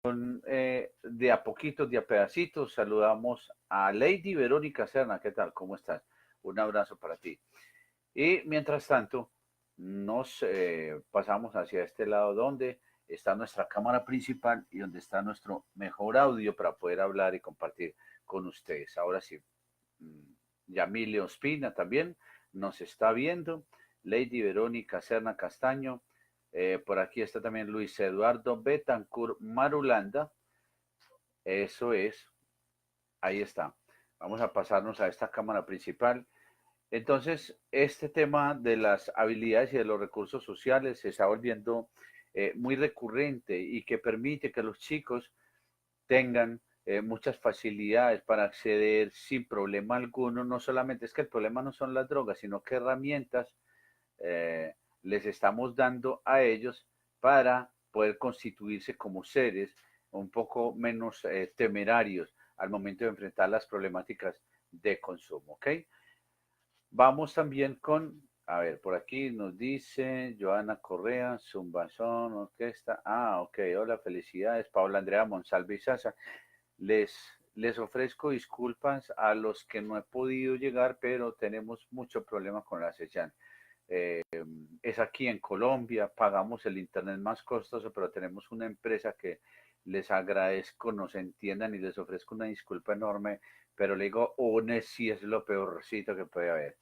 De a poquitos, de a pedacitos, saludamos a Lady Verónica Serna. ¿Qué tal? ¿Cómo estás? Un abrazo para ti. Y mientras tanto, nos pasamos hacia este lado donde está nuestra cámara principal y donde está nuestro mejor audio para poder hablar y compartir con ustedes. Ahora sí, Yamile Ospina también nos está viendo. Lady Verónica Serna Castaño. Por aquí está también Luis Eduardo Betancourt Marulanda. Eso es, ahí está. Vamos a pasarnos a esta cámara principal. Entonces, este tema de las habilidades y de los recursos sociales se está volviendo muy recurrente y que permite que los chicos tengan muchas facilidades para acceder sin problema alguno. No solamente es que el problema no son las drogas, sino que herramientas eh, les estamos dando a ellos para poder constituirse como seres un poco menos temerarios al momento de enfrentar las problemáticas de consumo, ¿ok? Vamos también con, a ver, por aquí nos dice Joana Correa, Zumbazón, Orquesta. Ah, ok, hola, felicidades, Paula Andrea Monsalve y Sasa. Les, les ofrezco disculpas a los que no he podido llegar, pero tenemos mucho problema con la señal. Eh, es aquí en Colombia, pagamos el internet más costoso, pero tenemos una empresa que les agradezco, nos entiendan y les ofrezco una disculpa enorme, pero le digo, UNE sí es lo peorcito que puede haber.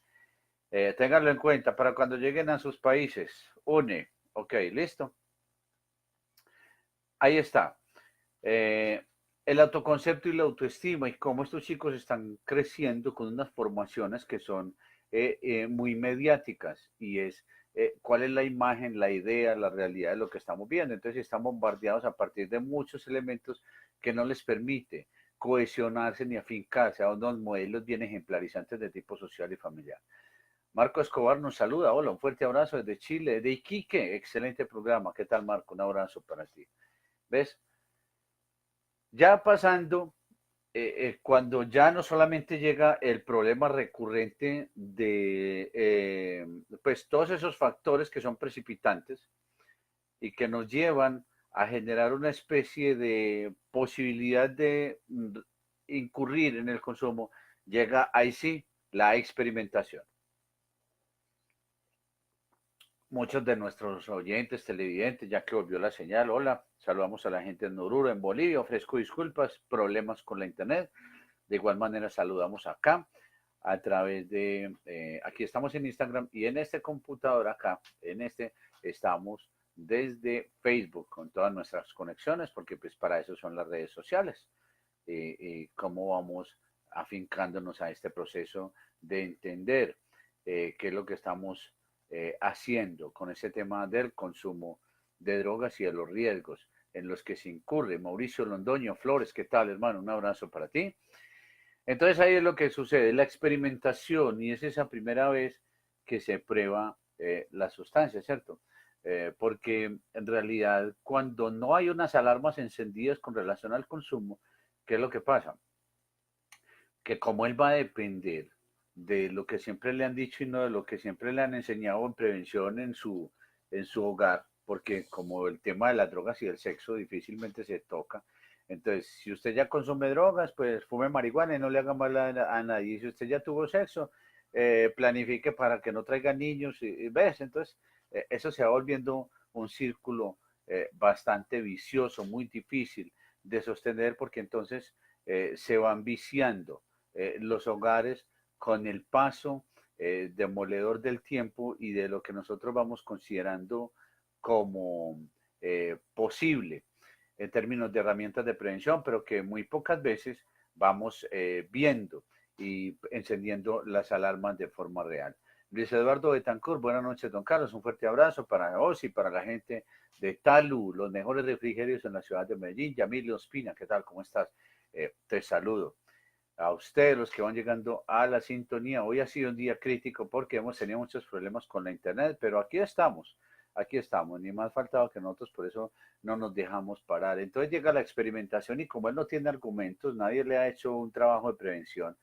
Ténganlo en cuenta para cuando lleguen a sus países. UNE, ok, listo. Ahí está. El autoconcepto y la autoestima y cómo estos chicos están creciendo con unas formaciones que son muy mediáticas y es cuál es la imagen, la idea, la realidad de lo que estamos viendo. Entonces están bombardeados a partir de muchos elementos que no les permite cohesionarse ni afincarse a unos modelos bien ejemplarizantes de tipo social y familiar. Marco Escobar nos saluda. Hola, un fuerte abrazo desde Chile, de Iquique. Excelente programa. ¿Qué tal, Marco? Un abrazo para ti. ¿Ves? Ya pasando, cuando ya no solamente llega el problema recurrente de pues todos esos factores que son precipitantes y que nos llevan a generar una especie de posibilidad de incurrir en el consumo, llega ahí sí la experimentación. Muchos de nuestros oyentes, televidentes, ya que volvió la señal, hola, saludamos a la gente en Oruro, en Bolivia, ofrezco disculpas, problemas con la internet, de igual manera saludamos acá a través de, aquí estamos en Instagram y en este computador acá, en este estamos desde Facebook con todas nuestras conexiones, porque pues para eso son las redes sociales, cómo vamos afincándonos a este proceso de entender qué es lo que estamos haciendo con ese tema del consumo de drogas y de los riesgos en los que se incurre. Mauricio Londoño Flores, ¿qué tal, hermano? Un abrazo para ti. Entonces ahí es lo que sucede, la experimentación, y es esa primera vez que se prueba la sustancia, ¿cierto? Porque en realidad cuando no hay unas alarmas encendidas con relación al consumo, ¿qué es lo que pasa? Que como él va a depender de lo que siempre le han dicho y no de lo que siempre le han enseñado en prevención en su hogar, porque como el tema de las drogas y el sexo difícilmente se toca, entonces si usted ya consume drogas, pues fume marihuana y no le haga mal a nadie. Si usted ya tuvo sexo, planifique para que no traiga niños, y ves, entonces eso se va volviendo un círculo bastante vicioso, muy difícil de sostener, porque entonces se van viciando los hogares con el paso demoledor del tiempo y de lo que nosotros vamos considerando como posible en términos de herramientas de prevención, pero que muy pocas veces vamos viendo y encendiendo las alarmas de forma real. Luis Eduardo Betancourt, buenas noches, don Carlos, un fuerte abrazo para vos y para la gente de Talu, los mejores refrigerios en la ciudad de Medellín. Yamil Ospina, ¿qué tal? ¿Cómo estás? Te saludo a ustedes, los que van llegando a la sintonía. Hoy ha sido un día crítico porque hemos tenido muchos problemas con la internet, pero aquí estamos, ni más faltado que nosotros, por eso no nos dejamos parar. Entonces llega la experimentación y como él no tiene argumentos, nadie le ha hecho un trabajo de prevención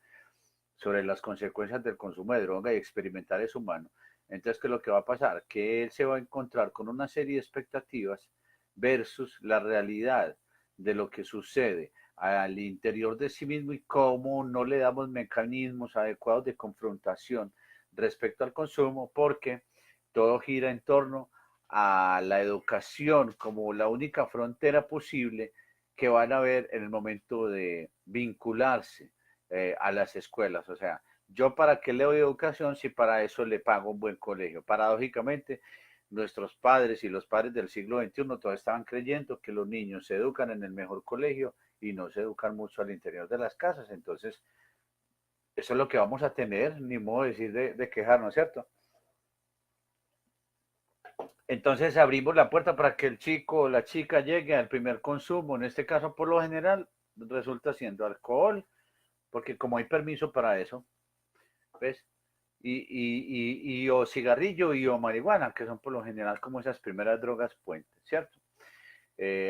sobre las consecuencias del consumo de droga y experimentar es humano. Entonces, ¿qué es lo que va a pasar? Que él se va a encontrar con una serie de expectativas versus la realidad de lo que sucede al interior de sí mismo y cómo no le damos mecanismos adecuados de confrontación respecto al consumo, porque todo gira en torno a la educación como la única frontera posible que van a ver en el momento de vincularse a las escuelas. O sea, yo para qué le doy educación si para eso le pago un buen colegio. Paradójicamente, nuestros padres y los padres del siglo XXI todos estaban creyendo que los niños se educan en el mejor colegio y no se educan mucho al interior de las casas. Entonces, eso es lo que vamos a tener, ni modo de decir de quejarnos, ¿cierto? Entonces abrimos la puerta para que el chico o la chica llegue al primer consumo. En este caso, por lo general, resulta siendo alcohol, porque como hay permiso para eso, ¿ves? Y o cigarrillo y o marihuana, que son por lo general como esas primeras drogas puentes, ¿cierto?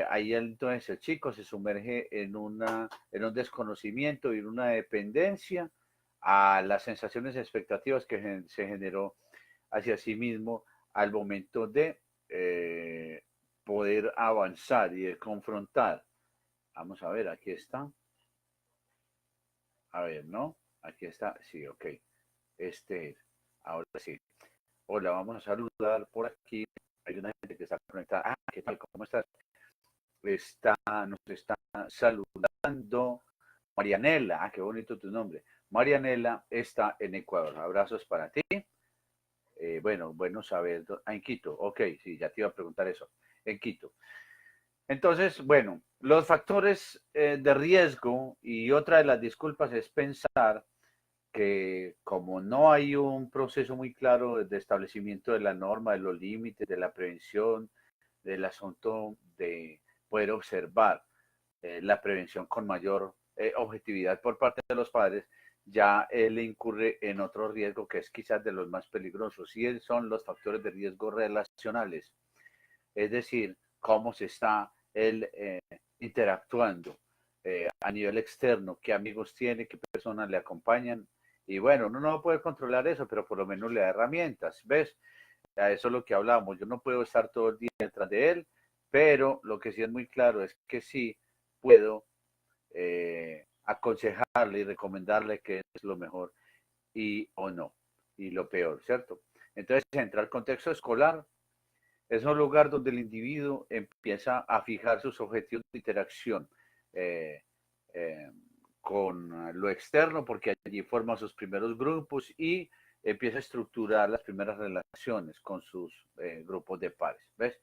Ahí entonces el chico se sumerge en un desconocimiento y en una dependencia a las sensaciones y expectativas que se generó hacia sí mismo al momento de poder avanzar y de confrontar. Vamos a ver, aquí está. A ver, ¿no? Aquí está. Sí, ok. Ahora sí. Hola, vamos a saludar por aquí. Hay una gente que está conectada. Ah, ¿qué tal? ¿Cómo estás? Nos está saludando Marianela. Ah, qué bonito tu nombre. Marianela está en Ecuador. Abrazos para ti. Bueno saber. En Quito. Ok, sí, ya te iba a preguntar eso. En Quito. Entonces, bueno, los factores de riesgo y otra de las disculpas es pensar que como no hay un proceso muy claro de establecimiento de la norma, de los límites, de la prevención, del asunto de poder observar la prevención con mayor objetividad por parte de los padres, ya él incurre en otro riesgo que es quizás de los más peligrosos y son los factores de riesgo relacionales, es decir, cómo se está él interactuando a nivel externo, qué amigos tiene, qué personas le acompañan. Y bueno, uno no puede controlar eso, pero por lo menos le da herramientas, ¿ves? A eso es lo que hablábamos. Yo no puedo estar todo el día detrás de él, pero lo que sí es muy claro es que sí puedo aconsejarle y recomendarle que es lo mejor y o no, y lo peor, ¿cierto? Entonces, entra al contexto escolar, es un lugar donde el individuo empieza a fijar sus objetivos de interacción eh, eh, con lo externo, porque allí forma sus primeros grupos y empieza a estructurar las primeras relaciones con sus grupos de pares. ¿Ves?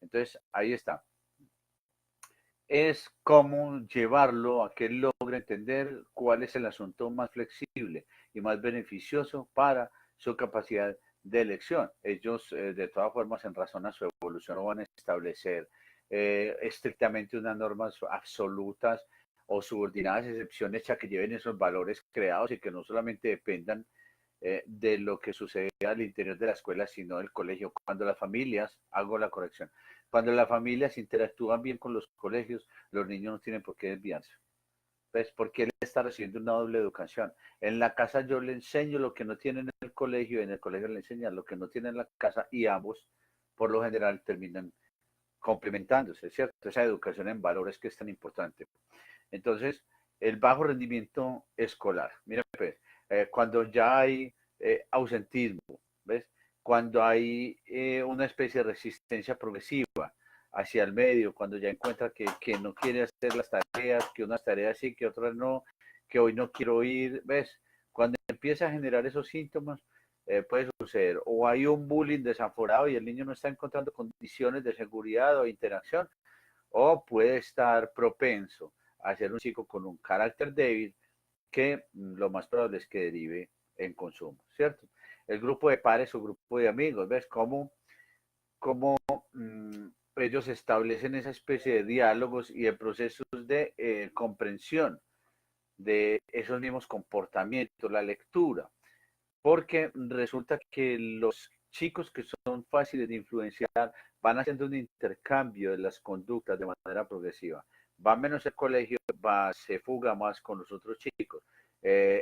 Entonces, ahí está. Es cómo llevarlo a que él logre entender cuál es el asunto más flexible y más beneficioso para su capacidad de elección. Ellos, de todas formas, en razón a su evolución, no van a establecer estrictamente unas normas absolutas o subordinadas excepciones a que lleven esos valores creados y que no solamente dependan de lo que sucede al interior de la escuela, sino del colegio. Cuando las familias, hago la corrección, cuando las familias interactúan bien con los colegios, los niños no tienen por qué desviarse. ¿Ves? Porque él está recibiendo una doble educación. En la casa yo le enseño lo que no tiene en el colegio, y en el colegio le enseñan lo que no tiene en la casa, y ambos, por lo general, terminan complementándose, ¿cierto? Esa educación en valores que es tan importante. Entonces, el bajo rendimiento escolar. Mira, pues, cuando ya hay ausentismo, ¿ves? Cuando hay una especie de resistencia progresiva hacia el medio, cuando ya encuentra que no quiere hacer las tareas, que unas tareas sí, que otras no, que hoy no quiero ir, ¿ves? Cuando empieza a generar esos síntomas, puede suceder, o hay un bullying desaforado y el niño no está encontrando condiciones de seguridad o interacción, o puede estar propenso a ser un chico con un carácter débil que lo más probable es que derive en consumo, ¿cierto? El grupo de pares o grupo de amigos, ¿ves cómo ellos establecen esa especie de diálogos y de procesos de comprensión de esos mismos comportamientos, la lectura? Porque resulta que los chicos que son fáciles de influenciar van haciendo un intercambio de las conductas de manera progresiva. Va menos al colegio, se fuga más con los otros chicos,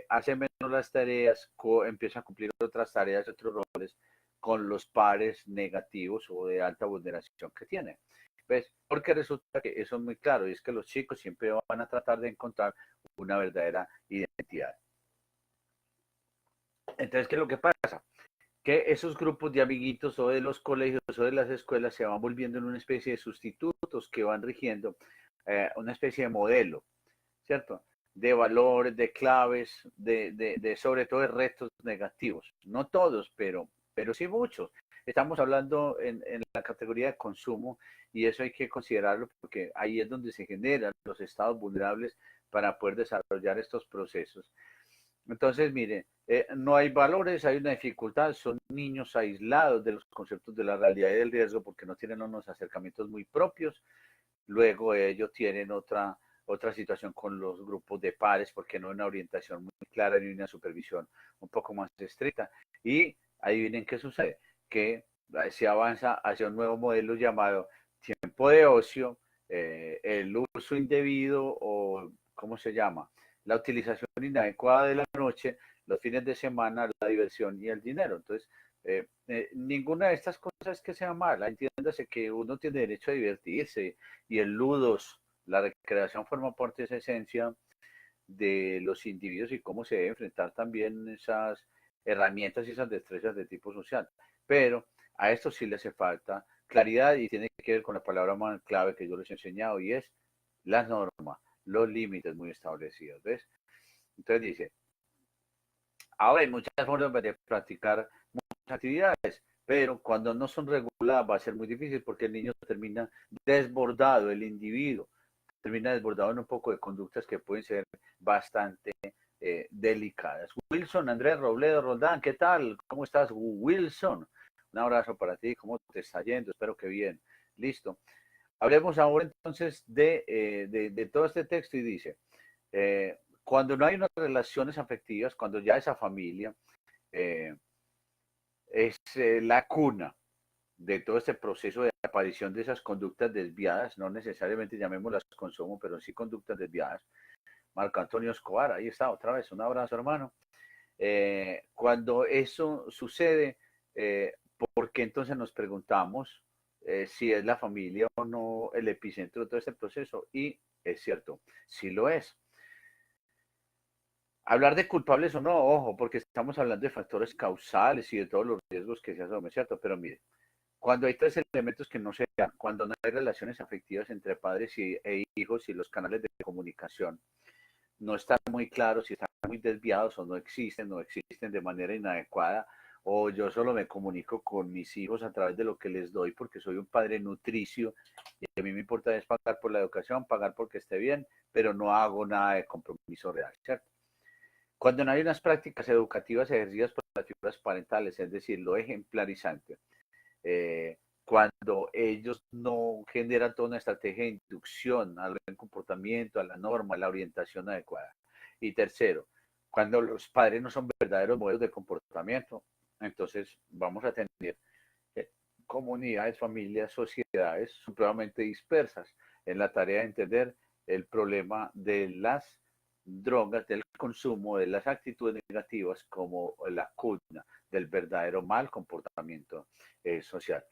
hace menos las tareas, empieza a cumplir otras tareas, otros roles con los pares negativos o de alta vulneración que tiene. ¿Ves? Porque resulta que eso es muy claro, y es que los chicos siempre van a tratar de encontrar una verdadera identidad. Entonces, ¿qué es lo que pasa? Que esos grupos de amiguitos o de los colegios o de las escuelas se van volviendo en una especie de sustitutos que van rigiendo una especie de modelo, ¿cierto? De valores, de claves, sobre todo de retos negativos. No todos, pero sí muchos. Estamos hablando en la categoría de consumo y eso hay que considerarlo porque ahí es donde se generan los estados vulnerables para poder desarrollar estos procesos. Entonces, mire, no hay valores, hay una dificultad, son niños aislados de los conceptos de la realidad y del riesgo porque no tienen unos acercamientos muy propios. Luego ellos tienen otra situación con los grupos de pares porque no hay una orientación muy clara ni una supervisión un poco más estricta. Y adivinen qué sucede, que se avanza hacia un nuevo modelo llamado tiempo de ocio, el uso indebido o, ¿cómo se llama? La utilización inadecuada de la noche, los fines de semana, la diversión y el dinero. Entonces, ninguna de estas cosas es que sea mala. Entiéndase que uno tiene derecho a divertirse y el ludos, la recreación forma parte de esa esencia de los individuos y cómo se debe enfrentar también esas herramientas y esas destrezas de tipo social. Pero a esto sí le hace falta claridad y tiene que ver con la palabra más clave que yo les he enseñado y es las normas, los límites muy establecidos. ¿Ves? Entonces dice, ahora hay muchas formas de practicar muchas actividades, pero cuando no son reguladas va a ser muy difícil porque el niño termina desbordado, el individuo termina desbordado en un poco de conductas que pueden ser bastante delicadas. Wilson, Andrés Robledo, Roldán, ¿qué tal? ¿Cómo estás, Wilson? Un abrazo para ti, ¿cómo te está yendo? Espero que bien. Listo. Hablemos ahora entonces de todo este texto y dice, cuando no hay unas relaciones afectivas, cuando ya esa familia eh, es la cuna de todo este proceso de aparición de esas conductas desviadas, no necesariamente llamémoslas consumo, pero sí conductas desviadas. Marco Antonio Escobar, ahí está otra vez, un abrazo hermano. Cuando eso sucede, ¿por qué entonces nos preguntamos si es la familia o no el epicentro de todo este proceso? Y es cierto, sí lo es. Hablar de culpables o no, ojo, porque estamos hablando de factores causales y de todos los riesgos que se asumen, ¿cierto? Pero mire, cuando hay tres elementos que no se dan, cuando no hay relaciones afectivas entre padres e hijos y los canales de comunicación no están muy claros si están muy desviados o no existen de manera inadecuada, o yo solo me comunico con mis hijos a través de lo que les doy porque soy un padre nutricio y a mí me importa es pagar por la educación, pagar porque esté bien, pero no hago nada de compromiso real, ¿cierto? Cuando no hay unas prácticas educativas ejercidas por las figuras parentales, es decir, lo ejemplarizante, cuando ellos no generan toda una estrategia de inducción al buen comportamiento, a la norma, a la orientación adecuada. Y tercero, cuando los padres no son verdaderos modelos de comportamiento, entonces vamos a tener comunidades, familias, sociedades supremamente dispersas en la tarea de entender el problema de las drogas, del consumo, de las actitudes negativas como la cuna del verdadero mal comportamiento social.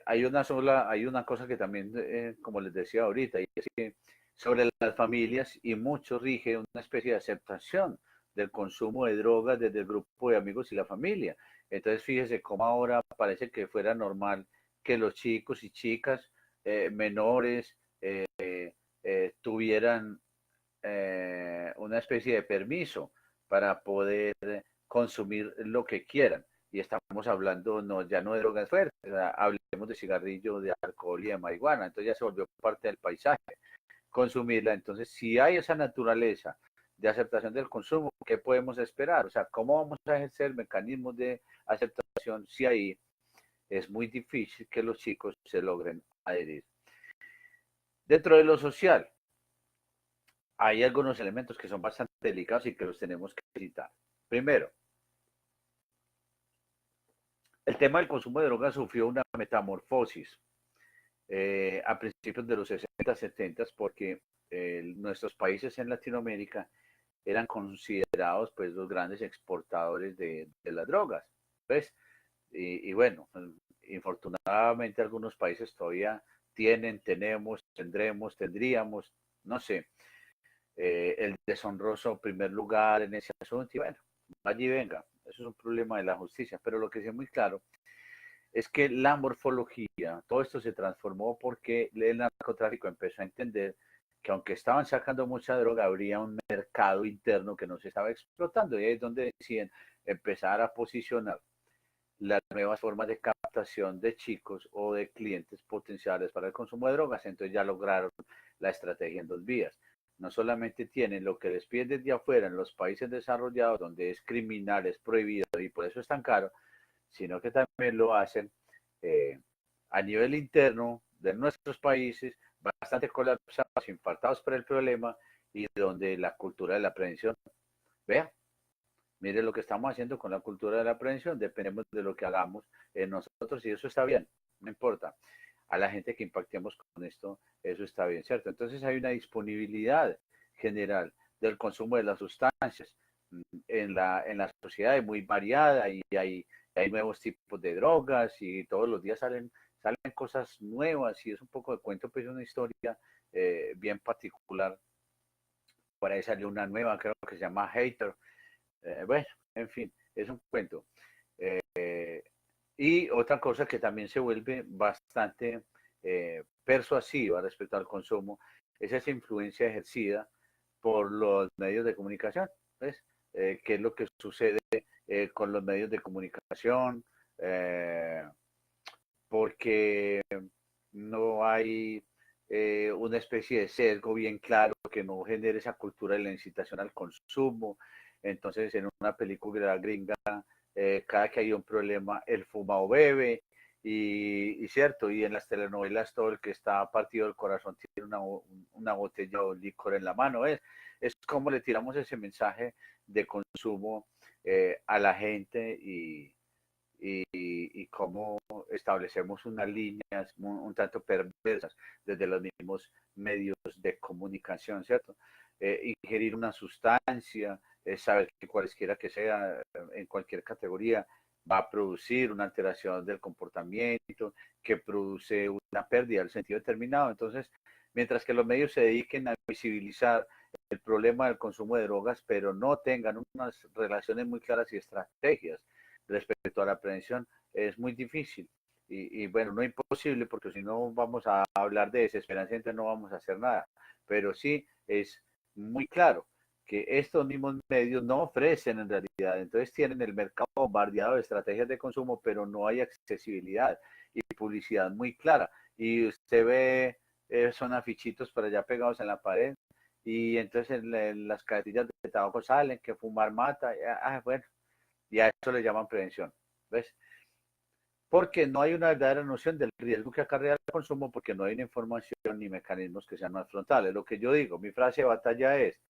Hay una cosa que también, como les decía ahorita, y es que sobre las familias y mucho rige una especie de aceptación del consumo de drogas desde el grupo de amigos y la familia. Entonces fíjese cómo ahora parece que fuera normal que los chicos y chicas menores tuvieran una especie de permiso para poder consumir lo que quieran. Y estamos hablando ya no de drogas fuertes, hablemos de cigarrillo, de alcohol y de marihuana. Entonces ya se volvió parte del paisaje consumirla. Entonces, si hay esa naturaleza de aceptación del consumo, ¿qué podemos esperar? O sea, ¿cómo vamos a ejercer mecanismos de aceptación si ahí es muy difícil que los chicos se logren adherir? Dentro de lo social, hay algunos elementos que son bastante delicados y que los tenemos que citar. Primero, el tema del consumo de drogas sufrió una metamorfosis a principios de los 60, 70, porque nuestros países en Latinoamérica eran considerados pues los grandes exportadores de las drogas. ¿Ves? Y bueno, infortunadamente algunos países todavía tienen, tenemos, tendremos, tendríamos, no sé, el deshonroso primer lugar en ese asunto, y bueno, allí venga, eso es un problema de la justicia, pero lo que sí es muy claro es que la morfología, todo esto se transformó porque el narcotráfico empezó a entender que aunque estaban sacando mucha droga, habría un mercado interno que no se estaba explotando, y ahí es donde deciden empezar a posicionar las nuevas formas de captación de chicos o de clientes potenciales para el consumo de drogas. Entonces ya lograron la estrategia en dos vías. No solamente tienen lo que les piden desde afuera en los países desarrollados, donde es criminal, es prohibido y por eso es tan caro, sino que también lo hacen eh, a nivel interno de nuestros países, bastante colapsados, infartados por el problema, y donde la cultura de la prevención, vea, mire lo que estamos haciendo con la cultura de la prevención, dependemos de lo que hagamos nosotros, y eso está bien, no importa. A la gente que impactemos con esto, eso está bien, ¿cierto? Entonces hay una disponibilidad general del consumo de las sustancias en la sociedad muy variada, y hay nuevos tipos de drogas y todos los días salen cosas nuevas, y es un poco de cuento, pues una historia bien particular. Por ahí salió una nueva, creo que se llama Hater. Bueno, en fin, es un cuento. Y otra cosa que también se vuelve bastante persuasiva respecto al consumo es esa influencia ejercida por los medios de comunicación. ¿Ves? ¿Qué es lo que sucede con los medios de comunicación? Eh, Porque no hay una especie de sesgo bien claro que no genere esa cultura de la incitación al consumo. Entonces, en una película gringa, cada que hay un problema, el fuma o bebe, y cierto, y en las telenovelas todo el que está partido del corazón tiene una botella o licor en la mano. Es como le tiramos ese mensaje de consumo a la gente, y cómo establecemos unas líneas un tanto perversas desde los mismos medios de comunicación, ¿cierto? Ingerir una sustancia, saber que cualesquiera que sea, en cualquier categoría, va a producir una alteración del comportamiento que produce una pérdida del sentido determinado. Entonces, mientras que los medios se dediquen a visibilizar el problema del consumo de drogas, pero no tengan unas relaciones muy claras y estrategias respecto a la prevención, es muy difícil. Y bueno, no imposible, porque si no vamos a hablar de desesperanza, entonces no vamos a hacer nada. Pero sí es muy claro que estos mismos medios no ofrecen en realidad. Entonces tienen el mercado bombardeado de estrategias de consumo, pero no hay accesibilidad y publicidad muy clara. Y usted ve, son afichitos por allá pegados en la pared, y entonces en las cajetillas de tabaco salen que fumar mata. Bueno, y a eso le llaman prevención. ¿Ves? Porque no hay una verdadera noción del riesgo que acarrea el consumo, porque no hay una información ni mecanismos que sean más frontales. Lo que yo digo, mi frase de batalla es: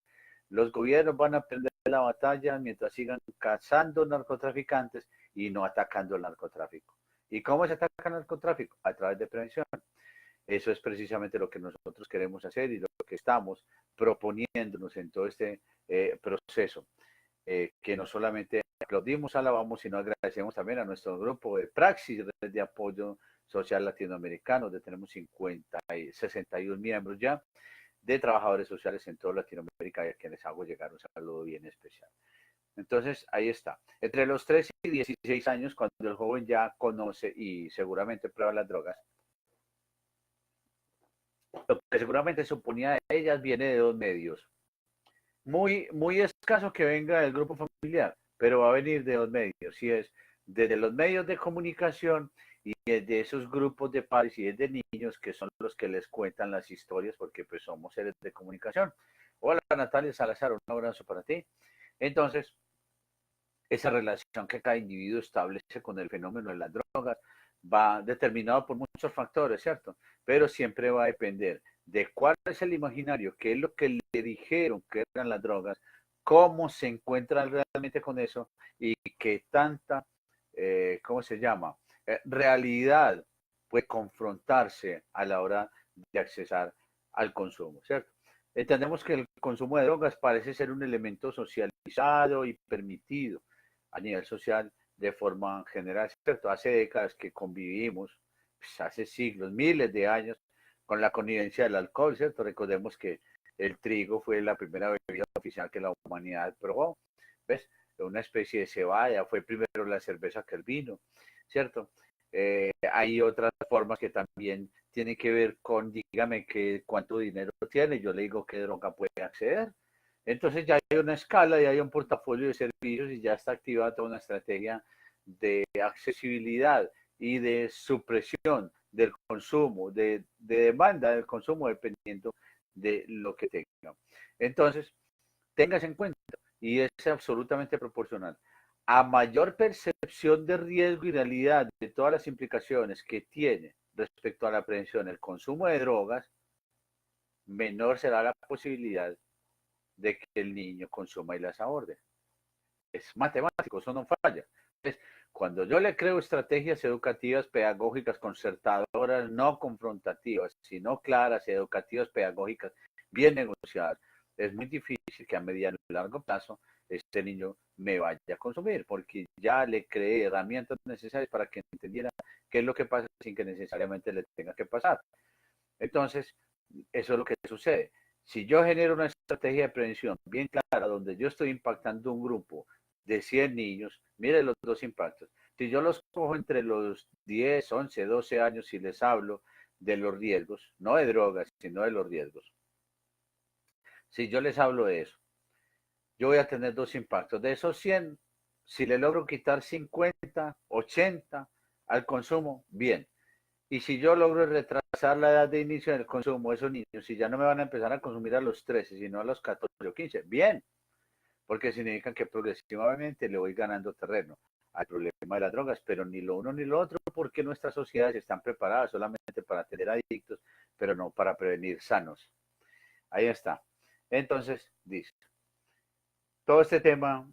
los gobiernos van a perder la batalla mientras sigan cazando narcotraficantes y no atacando el narcotráfico. ¿Y cómo se ataca el narcotráfico? A través de prevención. Eso es precisamente lo que nosotros queremos hacer y lo que estamos proponiéndonos en todo este proceso, que no solamente aplaudimos, alabamos, sino agradecemos también a nuestro grupo de Praxis, Red de Apoyo Social Latinoamericano, donde tenemos 61 miembros ya, de trabajadores sociales en toda Latinoamérica, y a quienes hago llegar un saludo bien especial. Entonces, ahí está. Entre los 13 y 16 años, cuando el joven ya conoce y seguramente prueba las drogas, lo que seguramente se oponía a ellas viene de dos medios. Muy escaso que venga del grupo familiar, pero va a venir de los medios, y es desde los medios de comunicación y desde esos grupos de padres y desde niños, que son los que les cuentan las historias, porque pues somos seres de comunicación. Hola Natalia Salazar, un abrazo para ti. Entonces, esa relación que cada individuo establece con el fenómeno de las drogas va determinado por muchos factores, ¿cierto? Pero siempre va a depender de cuál es el imaginario, qué es lo que le dijeron que eran las drogas, cómo se encuentra realmente con eso, y qué tanta, ¿cómo se llama? Realidad puede confrontarse a la hora de accesar al consumo, ¿cierto? Entendemos que el consumo de drogas parece ser un elemento socializado y permitido a nivel social de forma general, ¿cierto? Hace décadas que convivimos, pues hace siglos, miles de años, con la connivencia del alcohol, ¿cierto? Recordemos que el trigo fue la primera bebida oficial que la humanidad probó, ¿ves? Una especie de cebada, fue primero la cerveza que el vino, ¿cierto? Hay otras formas que también tienen que ver con, dígame, que cuánto dinero tiene, yo le digo qué droga puede acceder. Entonces ya hay una escala, ya hay un portafolio de servicios y ya está activada toda una estrategia de accesibilidad y de supresión del consumo, de demanda del consumo dependiendo de lo que tenga. Entonces, tengas en cuenta, y es absolutamente proporcional, a mayor percepción de riesgo y realidad de todas las implicaciones que tiene respecto a la prevención del consumo de drogas, menor será la posibilidad de que el niño consuma y las aborde. Es matemático, eso no falla. Entonces, cuando yo le creo estrategias educativas, pedagógicas, concertadoras, no confrontativas, sino claras, educativas, pedagógicas, bien negociadas, es muy difícil que a mediano y largo plazo este niño me vaya a consumir, porque ya le creé herramientas necesarias para que entendiera qué es lo que pasa sin que necesariamente le tenga que pasar. Entonces, eso es lo que sucede. Si yo genero una estrategia de prevención bien clara, donde yo estoy impactando un grupo de 100 niños, mire los dos impactos. Si yo los cojo entre los 10, 11, 12 años y les hablo de los riesgos, no de drogas, sino de los riesgos. Si yo les hablo de eso, yo voy a tener dos impactos. De esos 100, si le logro quitar 50, 80 al consumo, bien. Y si yo logro retrasar la edad de inicio del consumo de esos niños, si ya no me van a empezar a consumir a los 13, sino a los 14 o 15, bien, porque significa que progresivamente le voy ganando terreno al problema de las drogas, pero ni lo uno ni lo otro, porque nuestras sociedades están preparadas solamente para tener adictos, pero no para prevenir sanos. Ahí está. Entonces, dice, todo este tema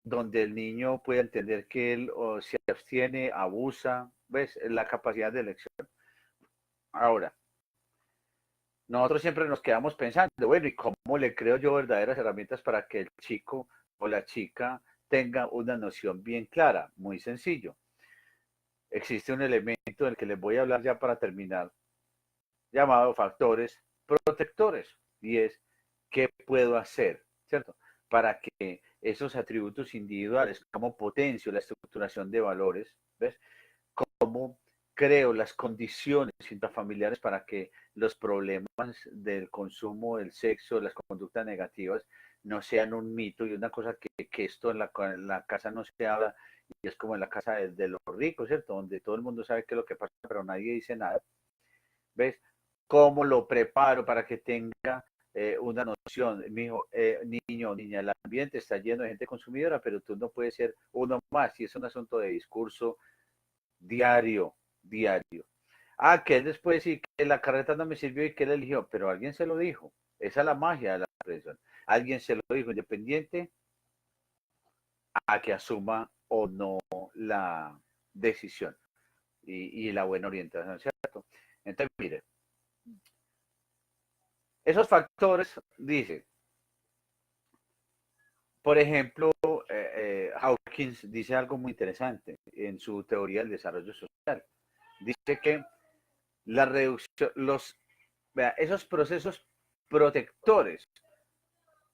donde el niño puede entender que él o se abstiene, abusa, ¿ves? La capacidad de elección. Ahora, nosotros siempre nos quedamos pensando, bueno, ¿y cómo le creo yo verdaderas herramientas para que el chico o la chica tenga una noción bien clara? Muy sencillo. Existe un elemento del que les voy a hablar ya para terminar, llamado factores protectores, y es qué puedo hacer, ¿cierto? Para que esos atributos individuales, como potencio la estructuración de valores, ¿ves? Cómo creo las condiciones intrafamiliares para que los problemas del consumo, del sexo, las conductas negativas no sean un mito y una cosa que esto en la casa no se habla y es como en la casa de los ricos, ¿cierto? Donde todo el mundo sabe qué es lo que pasa, pero nadie dice nada. ¿Ves? ¿Cómo lo preparo para que tenga una noción? Mi hijo, niño o niña, el ambiente está lleno de gente consumidora, pero tú no puedes ser uno más y es un asunto de discurso diario, diario. Ah, que él después sí que la carreta no me sirvió y que él eligió, pero alguien se lo dijo. Esa es la magia de la presión. Alguien se lo dijo, independiente a que asuma o no la decisión y la buena orientación, ¿cierto? Entonces, mire, esos factores, dice, por ejemplo, Hawkins dice algo muy interesante en su teoría del desarrollo social. Dice que la reducción, vea, esos procesos protectores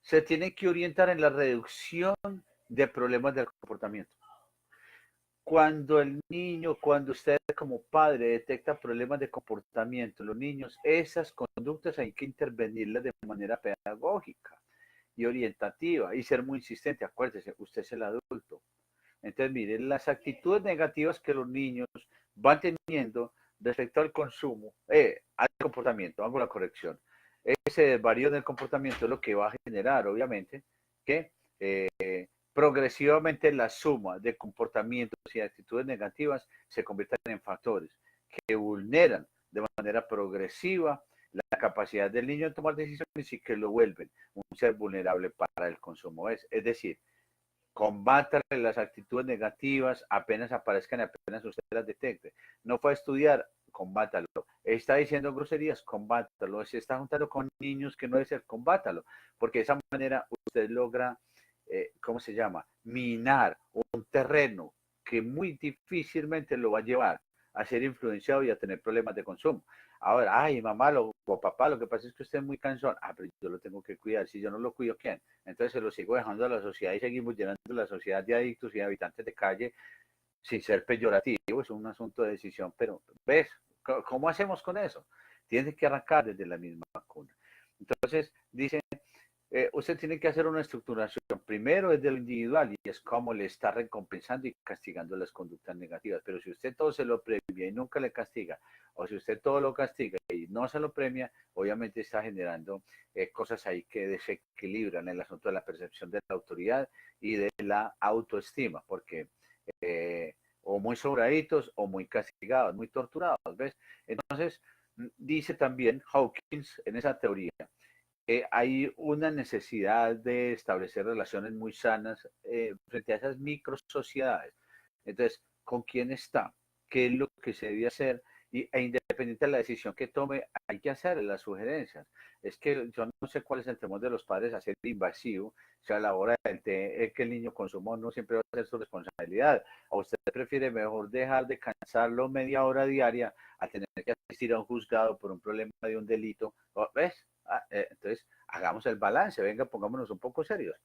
se tienen que orientar en la reducción de problemas del comportamiento. Cuando el niño, cuando usted como padre detecta problemas de comportamiento en los niños, esas conductas hay que intervenirlas de manera pedagógica y orientativa y ser muy insistente. Acuérdese, usted es el adulto. Entonces, miren, las actitudes negativas que los niños van teniendo respecto al consumo, al comportamiento, hago la corrección. Ese desvarío en el comportamiento es lo que va a generar, obviamente, que progresivamente la suma de comportamientos y actitudes negativas se conviertan en factores que vulneran de manera progresiva la capacidad del niño de tomar decisiones y que lo vuelven un ser vulnerable para el consumo. Es decir, combátale las actitudes negativas apenas aparezcan, apenas usted las detecte. No fue a estudiar, combátalo. Está diciendo groserías, combátalo. Se está juntando con niños que no debe ser, combátalo. Porque de esa manera usted logra, ¿cómo se llama? Minar un terreno que muy difícilmente lo va a llevar a ser influenciado y a tener problemas de consumo. Ahora, ay, mamá o papá, lo que pasa es que usted es muy cansón. Ah, pero yo lo tengo que cuidar. Si yo no lo cuido, ¿quién? Entonces se lo sigo dejando a la sociedad y seguimos llenando la sociedad de adictos y de habitantes de calle sin ser peyorativo. Es un asunto de decisión, pero ¿ves? ¿Cómo hacemos con eso? Tiene que arrancar desde la misma cuna. Entonces, dice usted tiene que hacer una estructuración primero desde lo individual y es como le está recompensando y castigando las conductas negativas. Pero si usted todo se lo premia y nunca le castiga, o si usted todo lo castiga y no se lo premia, obviamente está generando cosas ahí que desequilibran el asunto de la percepción de la autoridad y de la autoestima, porque o muy sobraditos o muy castigados, muy torturados, ¿ves? Entonces, dice también Hawkins en esa teoría hay una necesidad de establecer relaciones muy sanas frente a esas micro sociedades. Entonces, ¿con quién está? ¿Qué es lo que se debe hacer? E independiente de la decisión que tome, hay que hacer las sugerencias. Es que yo no sé cuál es el temor de los padres a ser invasivo, o sea, a la hora del té, que el niño consumó no siempre va a ser su responsabilidad. O usted prefiere mejor dejar de cansarlo media hora diaria a tener que asistir a un juzgado por un problema de un delito. ¿Ves? Entonces, hagamos el balance, venga, pongámonos un poco serios.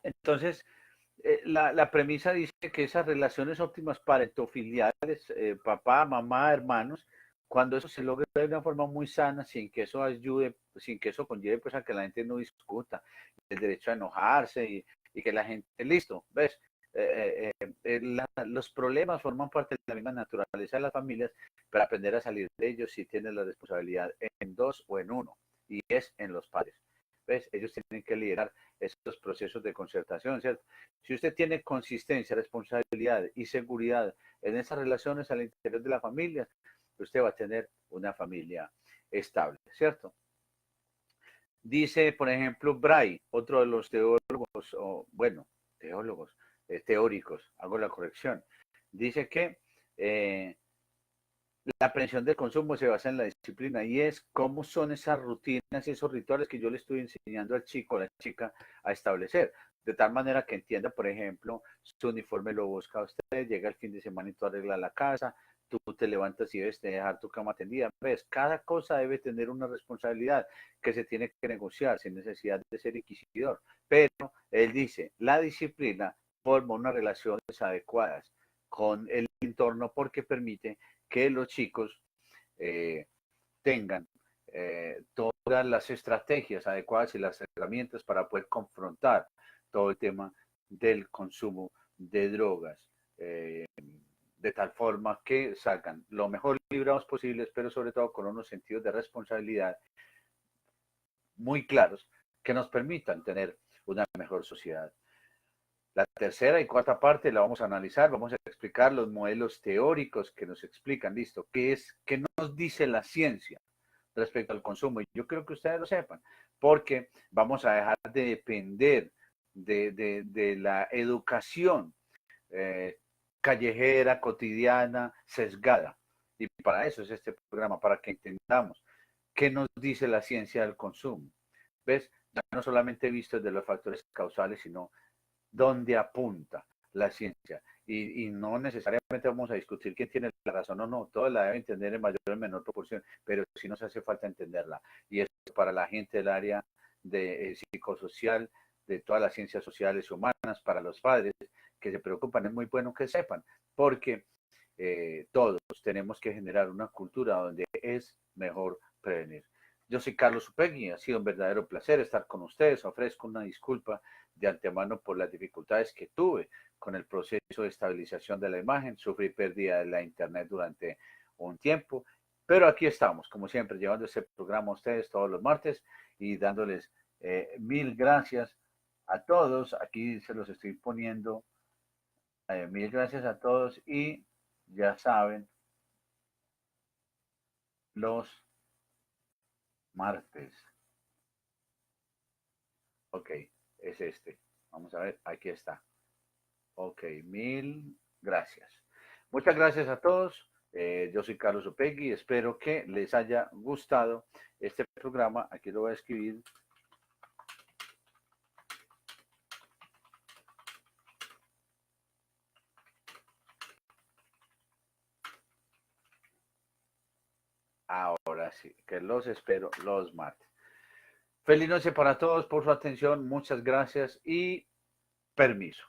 Entonces, la premisa dice que esas relaciones óptimas parentofiliares, papá, mamá, hermanos, cuando eso se logra de una forma muy sana, sin que eso ayude, sin que eso conlleve pues, a que la gente no discuta, el derecho a enojarse y que la gente, listo, ¿ves? Los problemas forman parte de la misma naturaleza de las familias, para aprender a salir de ellos si tienen la responsabilidad en dos o en uno, y es en los padres. ¿Ves? Ellos tienen que liderar estos procesos de concertación, ¿cierto? Si usted tiene consistencia, responsabilidad y seguridad en esas relaciones al interior de la familia, usted va a tener una familia estable, ¿cierto? Dice, por ejemplo, Bray, otro de los teólogos, o bueno, teólogos, teóricos, hago la corrección, dice que la prevención del consumo se basa en la disciplina y es cómo son esas rutinas y esos rituales que yo le estoy enseñando al chico, a la chica a establecer. De tal manera que entienda, por ejemplo, su uniforme lo busca usted, llega el fin de semana y tú arreglas la casa, tú te levantas y debes dejar tu cama tendida. ¿Ves? Cada cosa debe tener una responsabilidad que se tiene que negociar sin necesidad de ser inquisidor. Pero él dice, la disciplina forma unas relaciones adecuadas con el entorno porque permite que los chicos eh, tengan todas las estrategias adecuadas y las herramientas para poder confrontar todo el tema del consumo de drogas, de tal forma que salgan lo mejor librados posibles, pero sobre todo con unos sentidos de responsabilidad muy claros que nos permitan tener una mejor sociedad. La tercera y cuarta parte la vamos a analizar, vamos a explicar los modelos teóricos que nos explican, listo, qué nos dice la ciencia respecto al consumo. Y yo creo que ustedes lo sepan, porque vamos a dejar de depender de la educación eh, callejera, cotidiana, sesgada. Y para eso es este programa, para que entendamos qué nos dice la ciencia del consumo. ¿Ves? Ya no solamente visto desde los factores causales, sino dónde apunta la ciencia. Y no necesariamente vamos a discutir quién tiene la razón o no, todos la deben entender en mayor o menor proporción, pero sí nos hace falta entenderla. Y eso para la gente del área de psicosocial, de todas las ciencias sociales y humanas, para los padres que se preocupan, es muy bueno que sepan, porque todos tenemos que generar una cultura donde es mejor prevenir. Yo soy Carlos Upegui, ha sido un verdadero placer estar con ustedes. Ofrezco una disculpa de antemano por las dificultades que tuve con el proceso de estabilización de la imagen. Sufrí pérdida de la internet durante un tiempo, pero aquí estamos, como siempre, llevando este programa a ustedes todos los martes y dándoles mil gracias a todos. Aquí se los estoy poniendo. Mil gracias a todos y ya saben, los martes. Ok, es este. Vamos a ver, aquí está. Ok, mil gracias. Muchas gracias a todos. Yo soy Carlos Opegui. Espero que les haya gustado este programa. Aquí lo voy a escribir. Ahora sí, que los espero los martes. Feliz noche para todos por su atención. Muchas gracias y permiso.